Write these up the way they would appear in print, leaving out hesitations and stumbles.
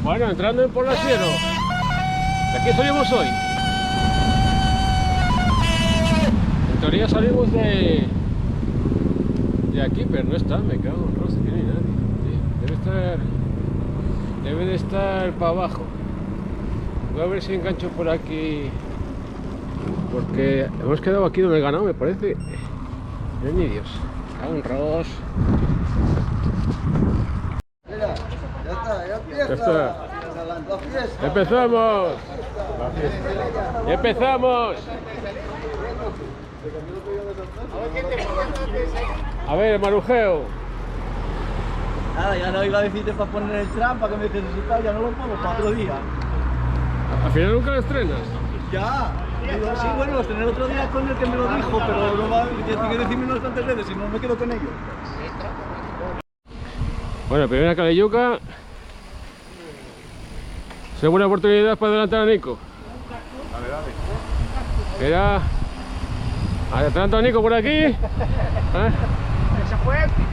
Bueno, entrando en Polasiero. ¿De aquí salimos hoy? En teoría salimos de aquí, pero no está, me cago en rostro, que no hay nadie. Debe de estar para abajo. Voy a ver si engancho por aquí, porque hemos quedado aquí donde he ganado, me parece. Ni Dios, cago en Ros. Mira, ya está, ya empieza. Ya está. La fiesta. ¡Empezamos! ¡Ya empezamos! A ver, Marujeo. Nada, ya no iba a decirte para poner el trampa que me necesitaba, ya no lo pongo para otro día. Al final nunca lo estrenas. Ya. Digo, sí, bueno, los tener otro día con el que me lo dijo, pero no va, tiene que decirme unas cuantas veces, si no me quedo con ellos. Bueno, primera caleyuca. Es buena oportunidad para adelantar a Nico. Mira. Adelanto a Nico por aquí. ¿Eh? Ese fue épico.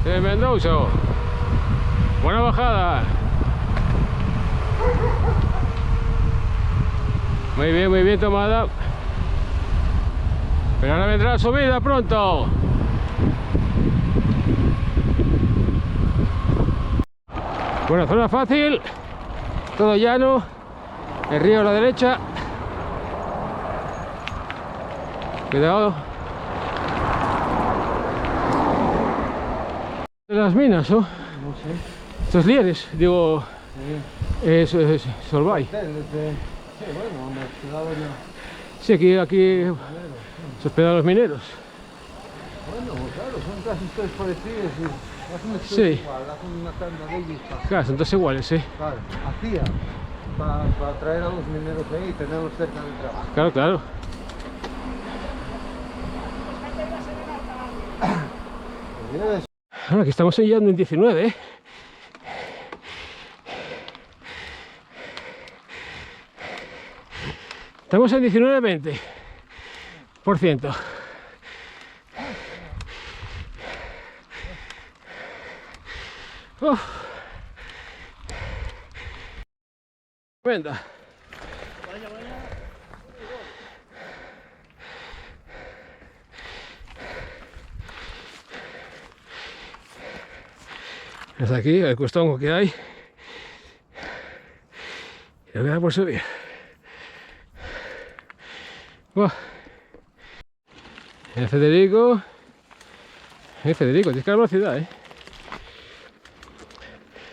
Tremendoso. Buena bajada. Muy bien tomada. Pero ahora vendrá la subida pronto. Bueno, zona fácil. Todo llano. El río a la derecha. Cuidado. Las minas, ¿no? No sé. Estos lieres, digo, Solvay. Sí, bueno, me he quedado ya. Sí, aquí se hospedan los mineros. Bueno, claro, son casi todos parecidos y hacen esto Sí. igual, hacen una tanda de ellos. Claro, son todos iguales, sí. Claro, hacía para traer a los mineros ahí y tenerlos cerca del trabajo. Claro, claro. Ahora que estamos ya en 19, ¿eh? Estamos en 19,20%. Uf. Tremenda. Hasta aquí el costongo que hay. Y lo queda por subir. Buah. Federico, tienes que dar velocidad, ¿eh?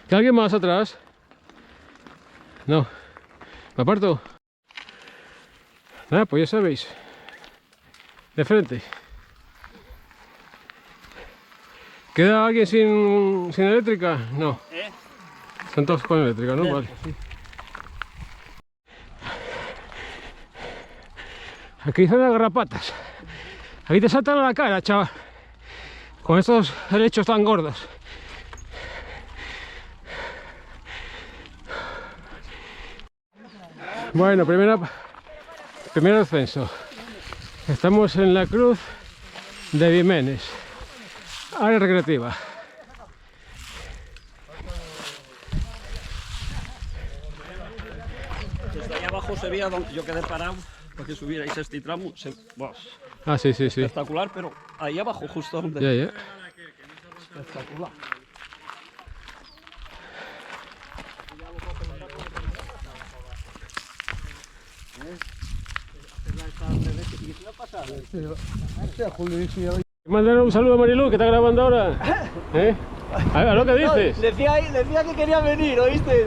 ¿Que alguien más atrás? No. ¿Me aparto? Nada, pues ya sabéis. De frente. ¿Queda alguien sin eléctrica? No. Están todos con eléctrica, ¿no? Vale. Aquí son las garrapatas. Aquí te saltan a la cara, chaval. Con estos helechos tan gordos. Bueno, primer ascenso. Estamos en la cruz de Vimenes. Área recreativa. Desde ahí abajo se veía donde yo quedé parado para que subierais este tramo. Ah, sí. Espectacular, pero ahí abajo justo donde... Ya. Espectacular. Mandar un saludo a Marilu, que está grabando ahora. ¿Eh? A ver, lo que dices. Decía que quería venir, ¿oíste?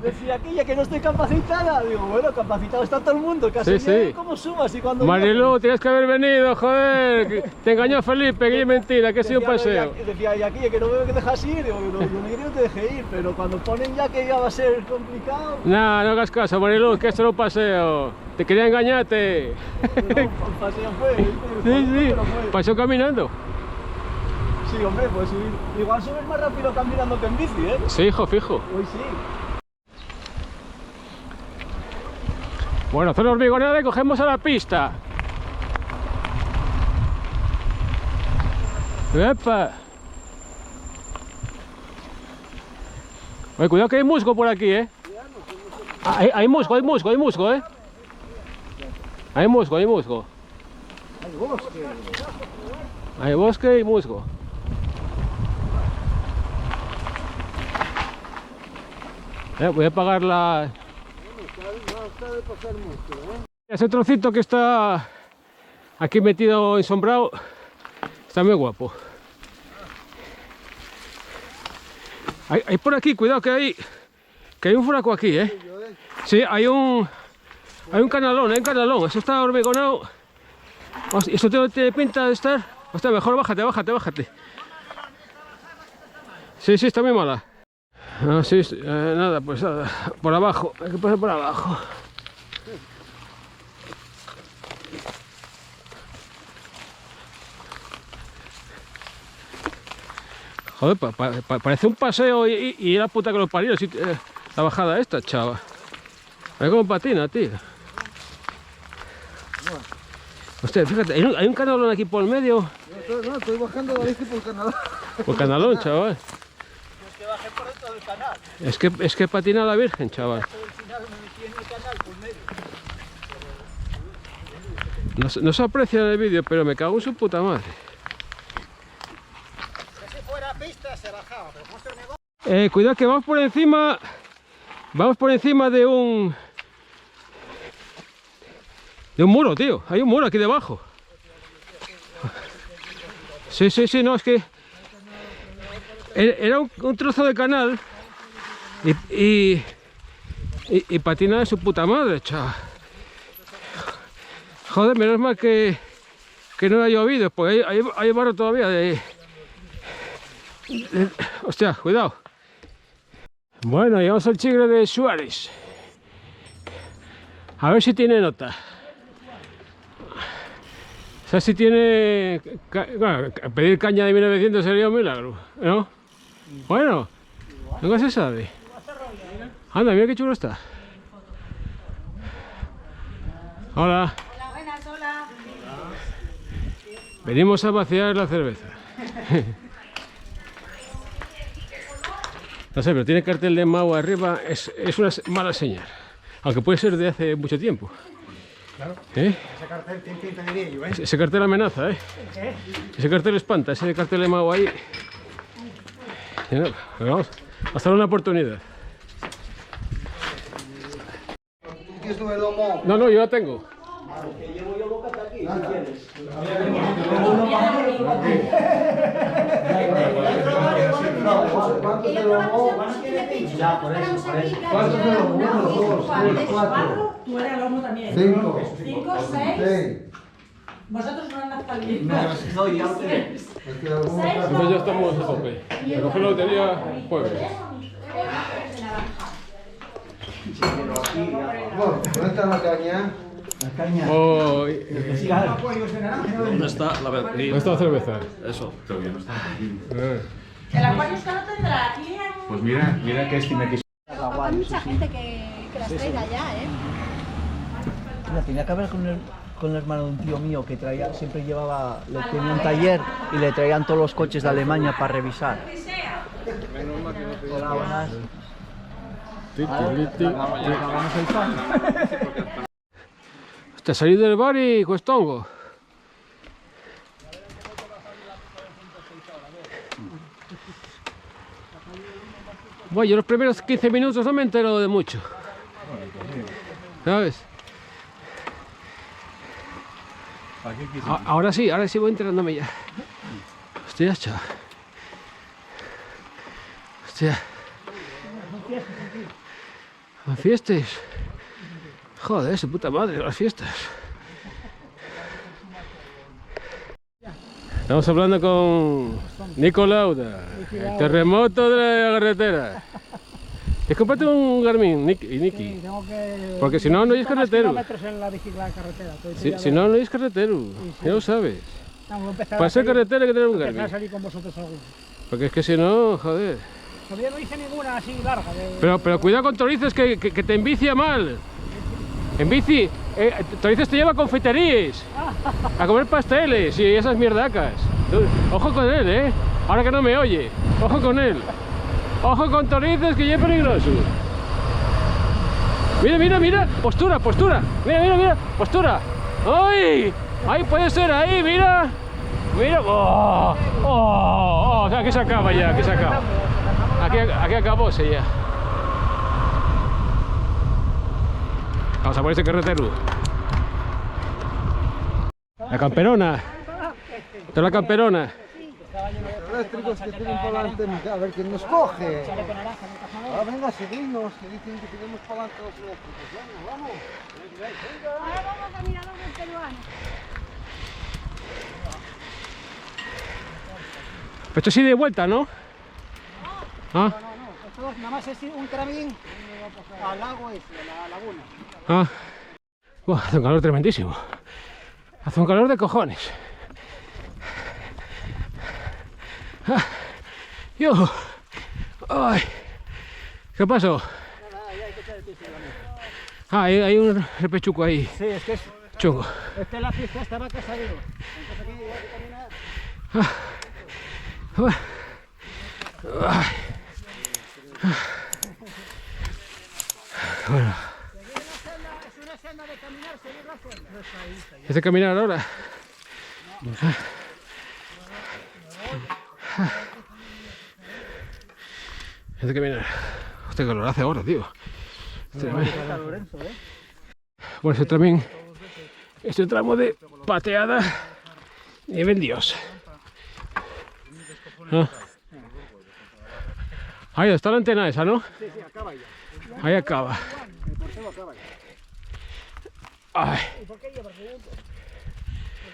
Decía aquella que no estoy capacitada. Digo, bueno, capacitado está todo el mundo. Casi Sí. ¿Cómo sumas? Y cuando Marilu, tienes que haber venido, joder. Te engañó Felipe, que es mentira, que ha sido un paseo. Decía aquella que no me dejas ir. Digo, yo no quería que te deje ir, pero cuando ponen ya que ya va a ser complicado. No hagas caso, Marilu, que esto era un paseo. Te quería engañarte. No, el paseo fue. Sí. Pasó caminando. Sí, hombre, pues subir. Igual subes más rápido caminando que en bici, ¿eh? Sí, hijo, fijo. Hoy sí. Bueno, zona hormigonada y cogemos a la pista. ¡Epa! Oye, cuidado que hay musgo por aquí, ¿eh? Hay musgo, ¿eh? Hay musgo. Hay musgo. Hay bosque. Hay bosque y musgo. Voy a apagar la... Ese trocito que está aquí metido ensombrado está muy guapo. Hay por aquí, cuidado que hay un furaco aquí, ¿eh? Sí, hay un canalón, eso está hormigonado. Hostia, eso tiene pinta de estar... Hostia, mejor bájate. Sí, está muy mala. Ah, sí, nada, pues nada, por abajo, hay que pasar por abajo. Joder, parece un paseo y la puta que lo parió, la bajada esta, chava. Ve cómo patina, tío. Hostia, fíjate, hay un canalón aquí por el medio. No, estoy bajando la bici por el canal. Por canalón, chaval. Es que bajé por dentro del canal. Es que patina la Virgen, chaval. Al final me metí en el canal por medio. No se aprecia en el vídeo, pero me cago en su puta madre. Si fuera pista se bajaba, pero como se negó. Cuidado que vamos por encima de un muro, tío. Hay un muro aquí debajo. Sí, no, es que era un trozo de canal y patina de su puta madre, chaval. Joder, menos mal que no ha llovido, pues hay barro todavía hostia, cuidado. Bueno, llegamos al Chigre de Suárez. A ver si tiene nota. O sea, si tiene... Bueno, pedir caña de 1900 sería un milagro, ¿no? Bueno, nunca se sabe. Anda, mira qué chulo está. Hola. Hola, buenas, hola. Venimos a vaciar la cerveza. No sé, pero tiene cartel de Mau arriba, es una mala señal. Aunque puede ser de hace mucho tiempo. Claro. ¿Eh? Ese cartel tiene pinta de ello, ¿eh? Ese cartel amenaza, ¿eh? ¿Qué? Ese cartel espanta, ese cartel de Mau ahí. Pero vamos, a hacer una oportunidad. ¿Quieres tu lomo? No, yo la tengo. Que llevo yo boca aquí, si quieres. ¿Cuántos de lomo? Ya, por eso. ¿Cuántos de lomo? 1, 2, 3, 4. Tú eres lomo también. 5. 5, 6. Vosotros no andáis tan bien. No, ya te. Es que algunos. Entonces ya estamos a tope. Recoger la lotería jueves. Bueno, ¿dónde está la caña? La caña. Oh, ¿Dónde está la verdad? ¿dónde está la cerveza? Eso. Todavía no está. El acuario que no tendrá aquí en... Pues mira que tiene que... Hay mucha gente que las traiga allá, ¿eh? Mira, tenía que hablar con el hermano de un tío mío que traía, siempre llevaba, tenía un taller y le traían todos los coches de Alemania para revisar. Hola, buenas. Acabamos el pan. Hasta salir del bar y cuestongo. Bueno, yo los primeros 15 minutos no me entero de mucho. ¿Sabes? Ahora sí voy enterándome ya. Hostia, chaval. Hostia. Las fiestas. Joder, su puta madre, las fiestas. Estamos hablando con Nico Lauda, el terremoto de la carretera. Es comprarte un Garmin, Niki. Sí, tengo que... Porque si no hay carretero. kilómetros en la bicicleta carretera. Si no hay carretero, ya lo sabes. Para ser carretera hay que tener un Empezar a Garmin. salir con vosotros algunos. Porque es que si no, joder. Todavía no hice ninguna así larga. Pero cuidado con Torices que te envicia mal. En bici, Torices te lleva a confiterías, a comer pasteles y esas mierdacas. Ojo con él, ¿eh? Ahora que no me oye. Ojo con él. Ojo con Torices, que ya es peligroso. Mira, mira, mira. Postura, postura. Mira, mira, mira. Postura. ¡Ay! Ahí puede ser, ahí, mira. Mira. ¡Oh! ¡Oh! ¡Oh! Aquí se acaba ya, aquí se acaba. Aquí acabóse ya. Vamos a por ese carretero. La camperona. Esta es la camperona. Eléctricos que tienen para adelante, a ver quién nos coge. Ah, venga, seguimos, que dicen que tenemos para adelante los eléctricos. Vamos, vamos. Ahora vamos a mirar a los peruanos. Pero esto sí de vuelta, ¿no? Ah, Esto nada más es un tramín al lago ese, a la laguna. ah. Buah, hace un calor tremendísimo. Hace un calor de cojones. Ah, yo. Ay. ¿Qué pasó? Ah, hay un repechuco ahí. Sí, es que es... Chungo. Esta es la pista, esta va a casa, digo. Entonces aquí hay que caminar. Ay. Bueno. Es una senda de caminar, seguir la senda. ¿Es de caminar ahora? Es de caminar. Hostia, que lo hace ahora, tío. Bueno, ese también. Este tramo de pateada. Nivel Dios. Ah. Ahí está la antena esa, ¿no? Sí, sí, acaba ya. Ahí acaba. El portero acaba ya. Ay. ¿Y por qué yo? ¿Por qué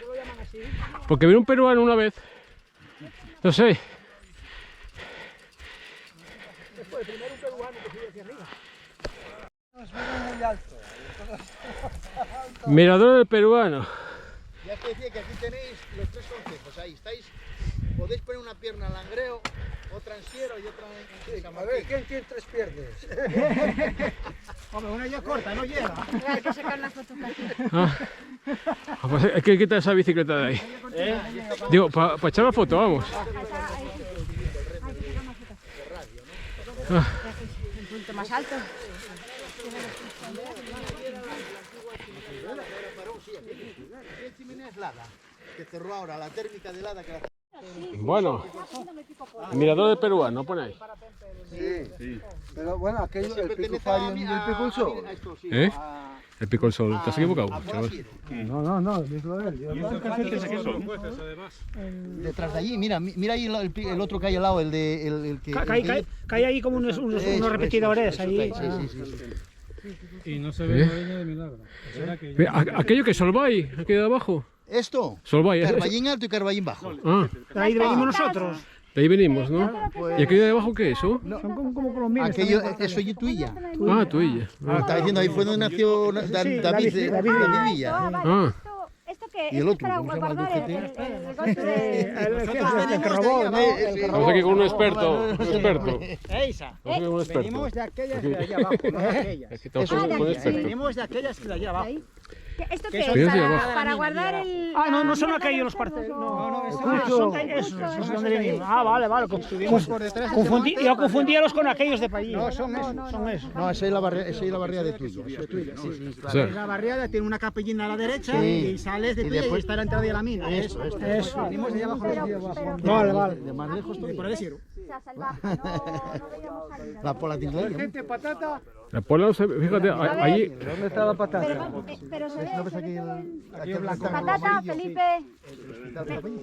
lo llaman así? Porque vino un peruano una vez. No sé. Después, primero un peruano que sube hacia arriba. Muy alto. Mirador del peruano. Ya te decía que aquí tenéis los tres consejos. Ahí estáis. Podéis poner una pierna en Langreo, otra en Siero y otra en San Martín. A ver, ¿quién tiene tres piernas? Hombre, una ya corta, no llega. Hay que sacar una foto para ti. Ah. Pues hay que quitar esa bicicleta de ahí. Digo, para echar la foto, vamos. Un punto más alto. ¿Qué chimenea es Lada? Que cerró ahora la térmica de Lada que la... Bueno, el mirador del peruano, pone ahí. Sí. Pero bueno, aquello el pico fallo del Piculso. ¿Eh? El pico del sol. ¿Te has equivocado, chaval? No, es lo de él. Detrás de allí, mira ahí el otro que hay al lado, el de... El que, Cae ahí como unos repetidores. Ahí. Sí. Y no se ve la de milagro. ¿Será que Mira, aquello que Solvay, aquí de abajo. Esto, Solvay, Carballín alto y Carballín bajo. Ah, Ahí venimos nosotros. de ahí venimos, ¿no? ¿Y aquello de abajo qué es eso? Son como colombianos. Aquello, eso y tuya. Ah, tuya. Estaba diciendo, ahí fue donde nació David Villa. Ah. ¿Esto qué? Y el ¿Esto otro, para ¿cómo se llama el guardar ojete? el golpe de...? El que robó, ¿no? Estamos aquí con un experto. Esa. Estamos aquí con un experto. Venimos de aquellas de allá abajo, no de aquellas. Aquí estamos con un experto. Venimos de aquellas que de allá abajo. ¿Esto ¿Qué qué son? es? Cuidado de abajo. Para guardar el... Ah, no, no son la mierda aquellos de los partes. cerdos, No, o- son esos, esos donde venimos. Ah, vale. Yo confundíalos con aquellos de allí. No, son esos. No, esa es la barriada de tuya. Esa es tuya, sí, O sea, La barriada tiene una capellina a la derecha Sí. y sales de Y tuya y después- está la entrada de la mina. Eso. Venimos de allá abajo. Vale. De más lejos Y por ahí Siero. O sea, salvaje, no veíamos salir. la pola tingleña. la pola, no se- fíjate, allí. ¿Dónde está la patata? Pero se ve, ¿No ves se aquí ve todo el... el... aquí el blanco? Patata, Felipe.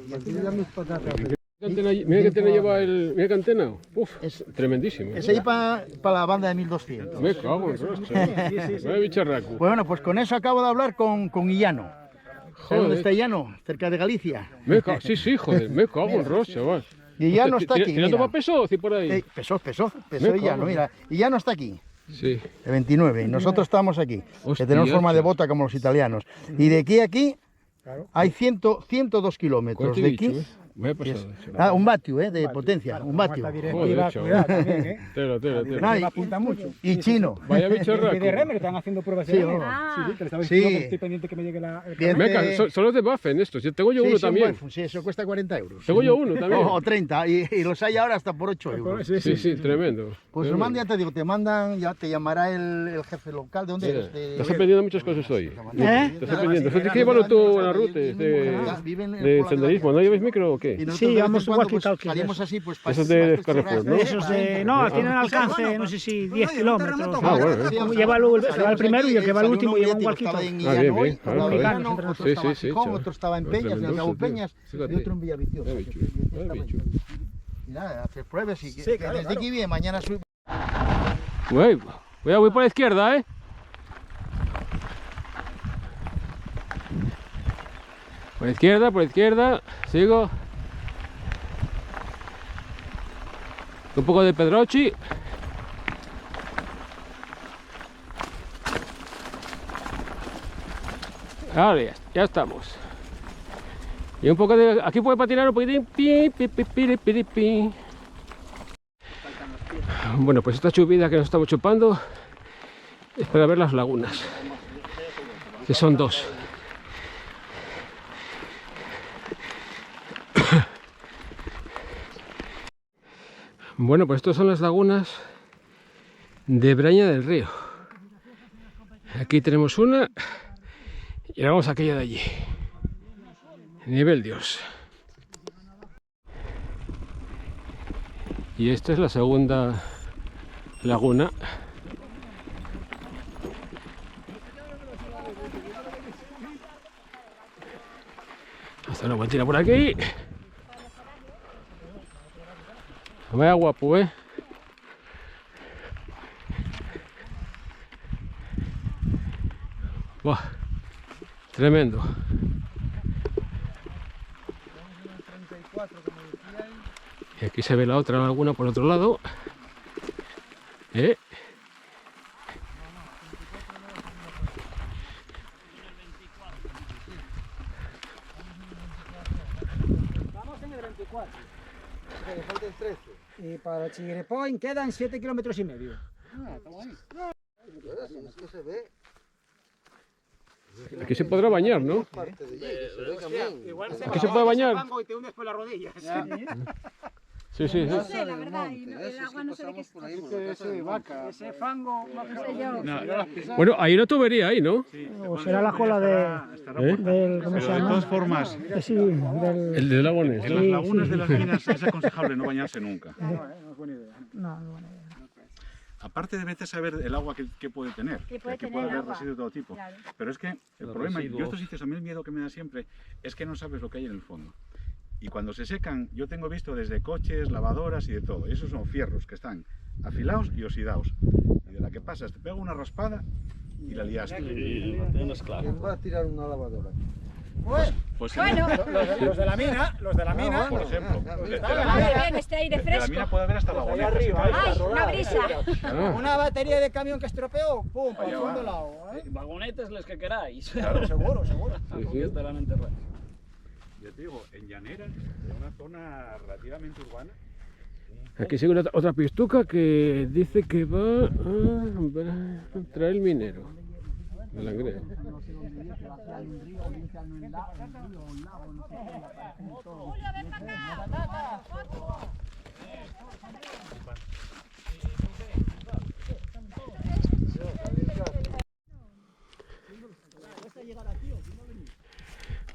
Y aquí ya mis patatas. Mira que antena lleva el. Mira que antena. Uf, es tremendísimo. Es ahí para la banda de 1200. Me cago en rostro. Vaya bicharraco. Bueno, pues con eso acabo de hablar con Illano. ¿Sabes dónde está Illano? Cerca de Galicia. Sí, joder, me cago en rostro, chaval. Y Illano está aquí. ¿Tirando Mira. para peso o por ahí? Pesó Me Illano, cago. mira. Illano está aquí. Sí. El 29. Y nosotros estamos aquí. Hostia, Que tenemos forma de chaval. bota como los italianos. Y de aquí a aquí hay 102 kilómetros. ¿Cuánto he De dicho, aquí, Vaya pasada, Ah, un vatio, de potencia, un vatio. Esta Joder, directiva, chaval. cuidado también, ¿eh? Tela, tela, La tela. directiva No, apunta mucho. Y chino. Vaya bicho De raco. DRM que están haciendo pruebas Sí, de oh. Ah. Sí, te lo estaba Sí. diciendo que estoy pendiente que me llegue el Bien. Venga, son los de Baffen estos. Yo tengo yo Sí, uno son también. Wolf, sí, eso cuesta 40 euros. Tengo yo uno también. O 30, y los hay ahora hasta por 8 euros. Sí, sí, tremendo. Pues Tremendo. Román, ya te digo, te mandan, ya te llamará el jefe local. ¿De dónde Mira, eres? De... estás aprendiendo muchas cosas hoy. ¿Eh? Estás aprendiendo. Tienes que llevarlo tú a las rutas de senderismo. ¿No lleváis micro o qué? Y nosotros Sí, de vez en llevamos cuando, walkie-talkies, salimos eso. así, pues Esos de Carrefour, ¿no? Esos de... No, tienen alcance, no sé si 10 kilómetros. Ah, bueno, Sí, Lleva el primero y el que va al último lleva un Estaba walkie-talkie. en Ah, bien, Illanois, bien. otro Ah, en bien. Illano, Sí, otro sí, estaba en sí, Gijón, chaval. otro estaba en Pues Peñas, en el tremendoso, Cabo tío. Peñas, y Fíjate. otro en Villaviciosa. Qué bicho, qué bicho. Mira, hacer pruebas y que Sí, claro, desde claro. aquí bien, mañana sube. Voy por la izquierda, ¿eh? Por la izquierda, sigo. Un poco de Pedrochi. Vale, ya estamos. Y un poco de... Aquí puede patinar un poquitín. Pi, pi, pi, pi, pi, pi. Bueno, pues esta chubida que nos estamos chupando es para ver las lagunas, que son dos. Bueno, pues estas son las lagunas de Braña del Río. Aquí tenemos una y ahora vamos a aquella de allí. Nivel Dios. Y esta es la segunda laguna. Hasta una vueltita por aquí. Vaya guapo, ¿eh? Buah, tremendo. Y aquí se ve la otra laguna por otro lado. Vamos en el 24. Y para Chiguirepoint quedan 7 kilómetros y medio. Es que se ve. Aquí se podrá bañar, ¿no? Parte de allí, que se ve también. Igual Aquí se puede bañar. y te hundes por las rodillas. Sí, sí, No sí. sé, la verdad, y el agua no se ve que es. Ese fango, no sé yo. Bueno, hay una tubería ahí, ¿no? O será la cola del... ¿Cómo se Pero de llama? todas formas, Sí, del... El de Lagones. en las lagunas de las minas es aconsejable no bañarse nunca. No, buena idea. Aparte de vete a saber el agua que puede tener, Que puede aquí tener puede haber agua. residuos de todo tipo. Claro. Pero es que el problema, yo estos sitios, a mí el miedo que me da siempre es que no sabes lo que hay en el fondo. Y cuando se secan, yo tengo visto desde coches, lavadoras y de todo. Y esos son fierros que están afilados y oxidados. Y de la que pasas, te pega una raspada y la liaste. ¿Quién va a tirar una lavadora? Pues Bueno, Los de la mina, por ejemplo, vale, bien, este aire de la mina fresco. puede haber hasta vagonetas. Ay, una brisa. una batería de camión que estropeó, pum, para el Allá fondo va. lado. ¿Eh? Vagonetes los que queráis. Seguro. Aquí estarán enterrados. Yo te digo, en llaneras, en una zona relativamente urbana, Aquí sigue otra pistuca que dice que va a traer el minero. De la Langreo.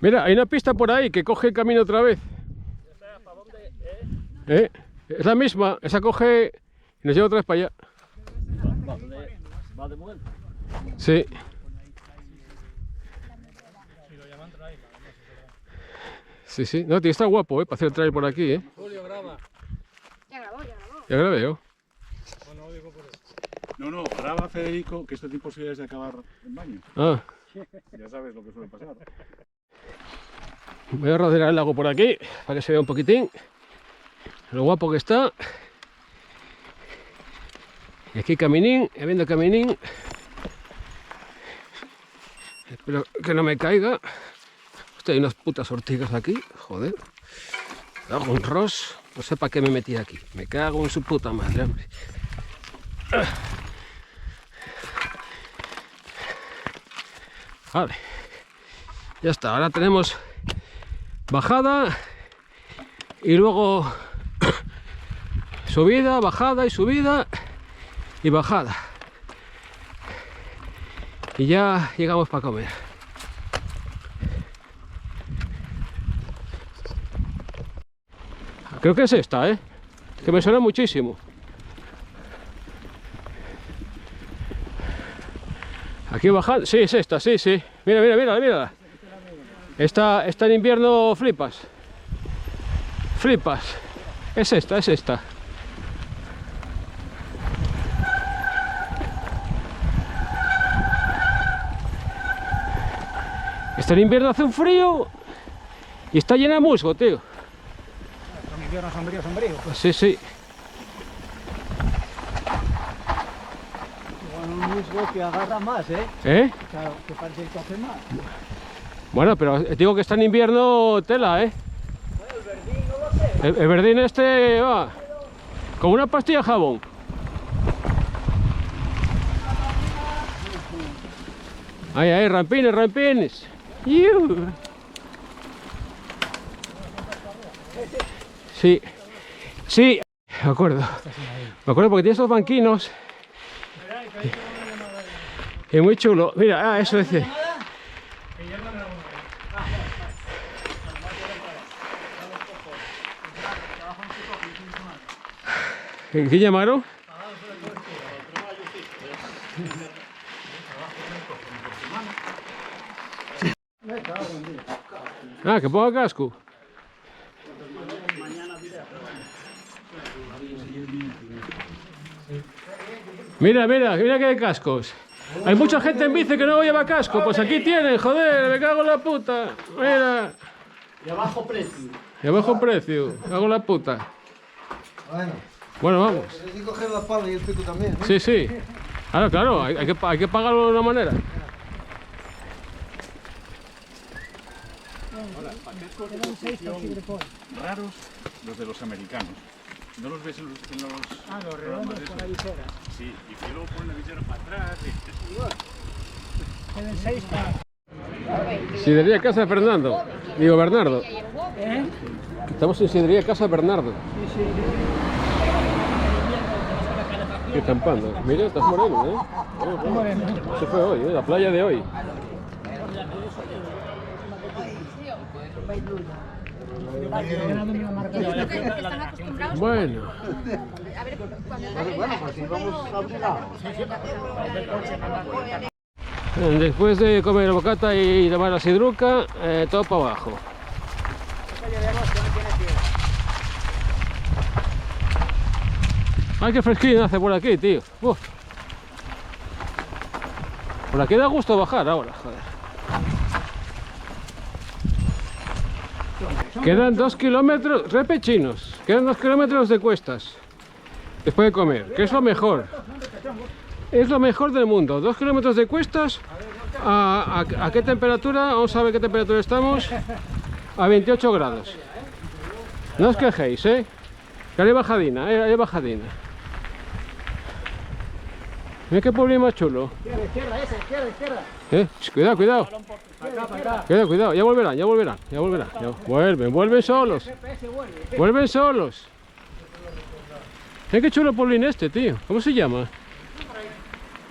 Mira, hay una pista por ahí que coge el camino otra vez. Es la misma, esa coge y nos lleva otra vez para allá. Va de vuelta. Sí. Sí, sí. No, tío, está guapo, para hacer el trail por aquí, Julio, graba. Ya grabó. Ya grabé yo. No, graba Federico, que esto tiene posibilidades de acabar en baño. Ah, Ya sabes lo que suele pasar. voy a rodear el lago por aquí, para que se vea un poquitín. Lo guapo que está. Y aquí caminín, viendo caminín. Espero que no me caiga. Hostia, hay unas putas ortigas aquí, joder. Hago un ros. No sé para qué me metí aquí. Me cago en su puta madre, hombre. Vale. Ya está. Ahora tenemos bajada y luego subida, bajada y subida y bajada. Y ya llegamos para comer. Creo que es esta, ¿eh? Que me suena muchísimo. Aquí bajando. Sí, es esta, sí, sí. Mira, mira, mira, mira. Esta en invierno flipas. Flipas. Es esta, es esta. Esta en invierno hace un frío y está llena de musgo, tío. En invierno sombrío, sombrío. Sí, sí. Bueno, un musgo que agarra más, ¿eh? ¿Eh? Claro, que parece que hace más. Bueno, pero digo que está en invierno tela, ¿eh? Bueno, el verdín no lo sé. El verdín este va como una pastilla de jabón. Ahí, ahí, rampines, rampines. ¡Iu! Sí, sí, me acuerdo. Me acuerdo porque tiene estos banquinos. Y muy chulo. Mira, eso dice. ¿Qué llamaron? Ah, que ponga casco. Mira, mira, mira que hay cascos. Hay mucha gente en bici que no lleva casco. Pues aquí tienen, joder, me cago en la puta. Mira. Y a bajo precio. Y a bajo precio, me cago en la puta. Bueno. Bueno, vamos. Hay que coger la pala y el pico también, ¿no? Sí, sí. Claro, claro, hay que pagarlo de una manera. Raros los de los americanos. ¿No los ves en los Ah, los redondos con la visera. Sí, y que luego ponen la visera para atrás. Tienen 6 para... Sidrería Casa Fernando. Digo, Bernardo. ¿Eh? Estamos en Sidrería Casa Bernardo. Sí, sí. Qué campando. Mira, estás moreno, ¿eh? Moreno. Se fue hoy, ¿eh? La playa de hoy. Bueno. Después de comer bocata y tomar la sidruca, todo para abajo. Ay, qué fresquín hace por aquí, tío. Uf. Por aquí da gusto bajar ahora, joder. Quedan 2 kilómetros, repechinos, quedan 2 kilómetros de cuestas después de comer, que es lo mejor. Es lo mejor del mundo, 2 kilómetros de cuestas. ¿A qué temperatura? Vamos a ver qué temperatura estamos. A 28 grados. No os quejéis, ¿eh? Que hay bajadina, hay bajadina. Mira qué pueblo más chulo. Izquierda, esa, izquierda. Cuidado, cuidado. Cuidado, cuidado, ya volverán, ya volverán, ya volverán. Vuelven solos. Vuelven solos. Mira qué chulo pueblín este, tío. ¿Cómo se llama?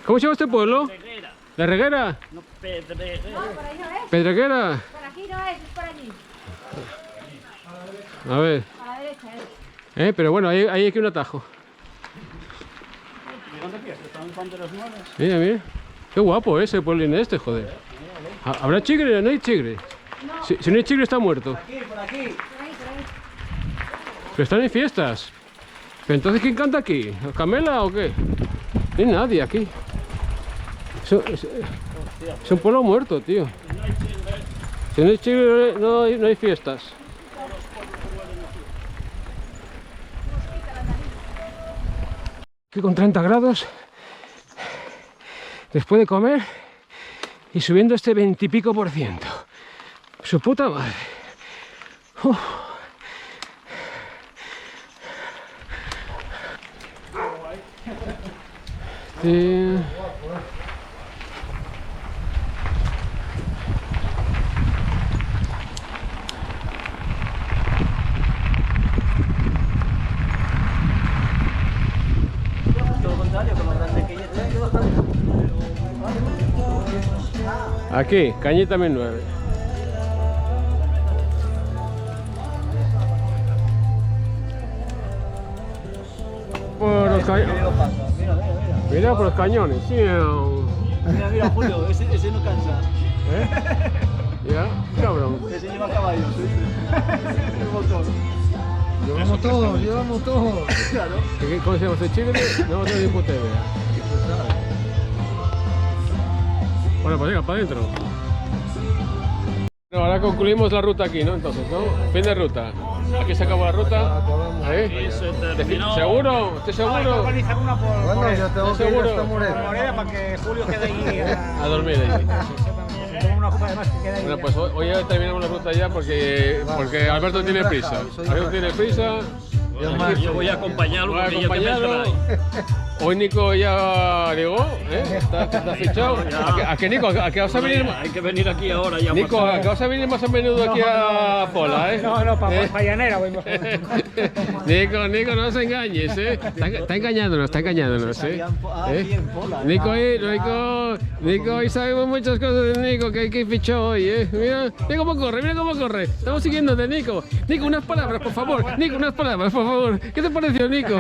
¿Cómo se llama este pueblo? ¿La Reguera? No, Pedreguera. No, por ahí no es. ¿Pedreguera? Por aquí no es por allí. A ver. A la derecha es. Pero bueno, ahí hay que un atajo. Mira, mira. Qué guapo ese pueblín este, joder. ¿Habrá chigre? ¿No hay chigre? Si no hay chigre está muerto. Por aquí. Pero están en fiestas. ¿Pero entonces quién canta aquí? ¿Camela o qué? No hay nadie aquí. Es un pueblo muerto, tío. Si no hay chigre, no hay fiestas. Aquí con 30 grados, después de comer y subiendo este 20 y pico %. Su puta madre. Uf. Sí. Todo lo contrario, con lo grande que ella está. Aquí, cañita 1009. Por los cañones. Mira por los cañones. Sí, Mira, mira, Julio, ese no cansa. ya, cabrón. Ese lleva caballos, el motor. Llevamos todos, llevamos todos. Claro. ¿Cómo se llama este chile? No tengo ni puta idea. Bueno, pues venga, para adentro. Bueno, ahora concluimos la ruta aquí, ¿no? Entonces, ¿no? Fin de ruta. Aquí se acabó la ruta. Eso terminó. ¿Seguro? ¿Estás Hay que seguro? organizar una por Bueno, yo tengo que ir seguro? hasta Moreda. Moreda para que Julio quede ahí. A dormir allí. Se toma una copa de más que quede ahí. Bueno, pues hoy ya terminamos la ruta ya porque Alberto tiene prisa. Alberto tiene prisa. Yo voy a acompañarlo Voy a porque ella también acompañarlo. se va ahí. Hoy Nico ya llegó, ¿eh? Está fichado. ¿A qué Nico? ¿A qué vas a venir? Hay que venir aquí ahora ya. Nico, ¿a qué vas a venir más a menudo aquí a Pola, eh? No, para llanera voy mejor. Nico, no os engañes, ¿eh? Está engañándonos, ¿eh? Nico, hoy sabemos muchas cosas de Nico que fichó hoy, ¿eh? Mira cómo corre. Estamos siguiendo de Nico. Nico, unas palabras, por favor. Nico, unas palabras, por favor. ¿Qué te pareció, Nico?